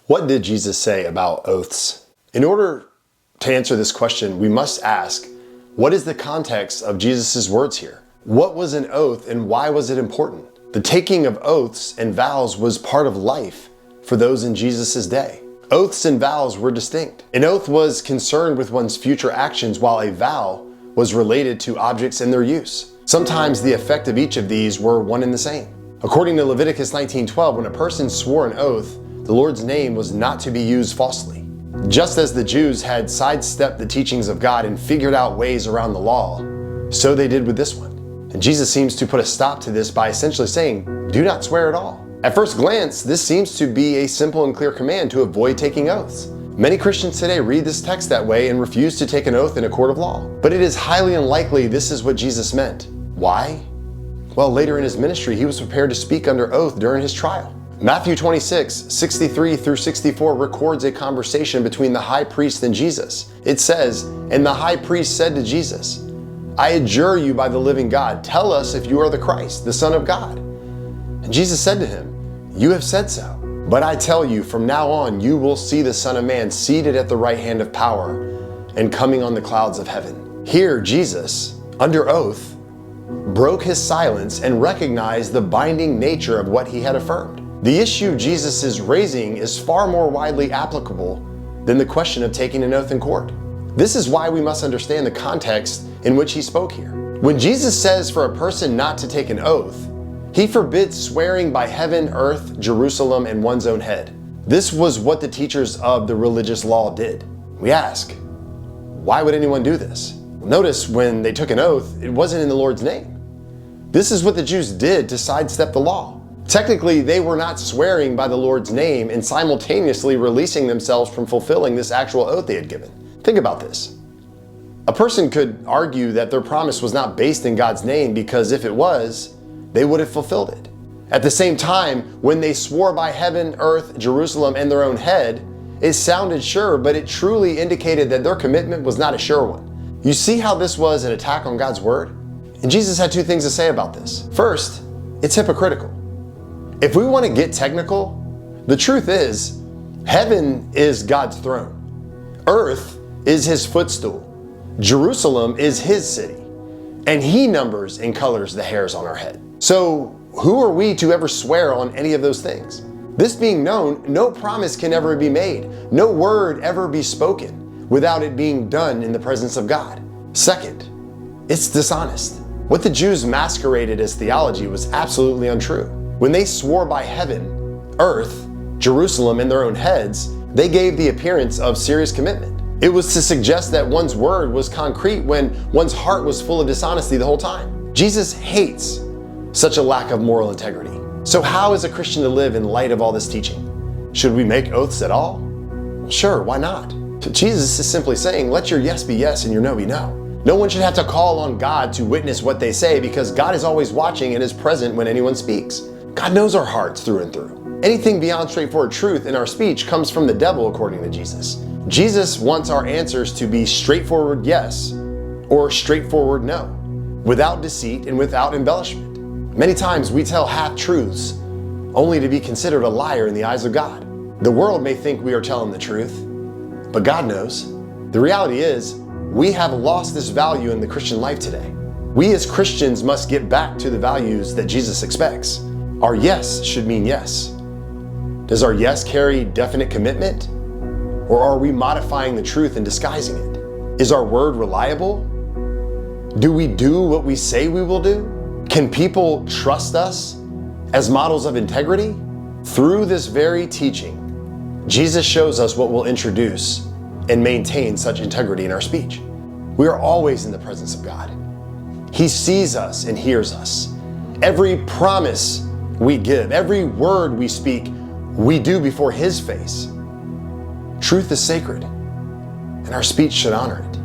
What did Jesus say about oaths? In order to answer this question, we must ask, what is the context of Jesus' words here? What was an oath and why was it important? The taking of oaths and vows was part of life for those in Jesus' day. Oaths and vows were distinct. An oath was concerned with one's future actions, while a vow was related to objects and their use. Sometimes the effect of each of these were one and the same. According to Leviticus 19:12, when a person swore an oath, the Lord's name was not to be used falsely. Just as the Jews had sidestepped the teachings of God and figured out ways around the law, so they did with this one. And Jesus seems to put a stop to this by essentially saying, do not swear at all. At first glance, this seems to be a simple and clear command to avoid taking oaths. Many Christians today read this text that way and refuse to take an oath in a court of law. But it is highly unlikely this is what Jesus meant. Why? Well, later in his ministry, he was prepared to speak under oath during his trial. Matthew 26:63-64 records a conversation between the high priest and Jesus. It says, "And the high priest said to Jesus, I adjure you by the living God, tell us if you are the Christ, the Son of God. And Jesus said to him, you have said so. But I tell you, from now on you will see the Son of Man seated at the right hand of power and coming on the clouds of heaven." Here, Jesus, under oath, broke his silence and recognized the binding nature of what he had affirmed. The issue Jesus is raising is far more widely applicable than the question of taking an oath in court. This is why we must understand the context in which he spoke here. When Jesus says for a person not to take an oath, he forbids swearing by heaven, earth, Jerusalem, and one's own head. This was what the teachers of the religious law did. We ask, why would anyone do this? Notice when they took an oath, it wasn't in the Lord's name. This is what the Jews did to sidestep the law. Technically, they were not swearing by the Lord's name and simultaneously releasing themselves from fulfilling this actual oath they had given. Think about this. A person could argue that their promise was not based in God's name because if it was, they would have fulfilled it. At the same time, when they swore by heaven, earth, Jerusalem, and their own head, it sounded sure, but it truly indicated that their commitment was not a sure one. You see how this was an attack on God's word? And Jesus had two things to say about this. First, it's hypocritical. If we want to get technical, the truth is, heaven is God's throne. Earth is his footstool. Jerusalem is his city. And he numbers and colors the hairs on our head. So who are we to ever swear on any of those things? This being known, no promise can ever be made, no word ever be spoken without it being done in the presence of God. Second, it's dishonest. What the Jews masqueraded as theology was absolutely untrue. When they swore by heaven, earth, Jerusalem, and their own heads, they gave the appearance of serious commitment. It was to suggest that one's word was concrete when one's heart was full of dishonesty the whole time. Jesus hates such a lack of moral integrity. So how is a Christian to live in light of all this teaching? Should we make oaths at all? Sure, why not? Jesus is simply saying, let your yes be yes and your no be no. No one should have to call on God to witness what they say because God is always watching and is present when anyone speaks. God knows our hearts through and through. Anything beyond straightforward truth in our speech comes from the devil, according to Jesus. Jesus wants our answers to be straightforward yes or straightforward no, without deceit and without embellishment. Many times we tell half-truths only to be considered a liar in the eyes of God. The world may think we are telling the truth, but God knows. The reality is, we have lost this value in the Christian life today. We as Christians must get back to the values that Jesus expects. Our yes should mean yes. Does our yes carry definite commitment? Or are we modifying the truth and disguising it? Is our word reliable? Do we do what we say we will do? Can people trust us as models of integrity? Through this very teaching, Jesus shows us what will introduce and maintain such integrity in our speech. We are always in the presence of God. He sees us and hears us. Every promise we give, every word we speak, we do before His face. Truth is sacred, and our speech should honor it.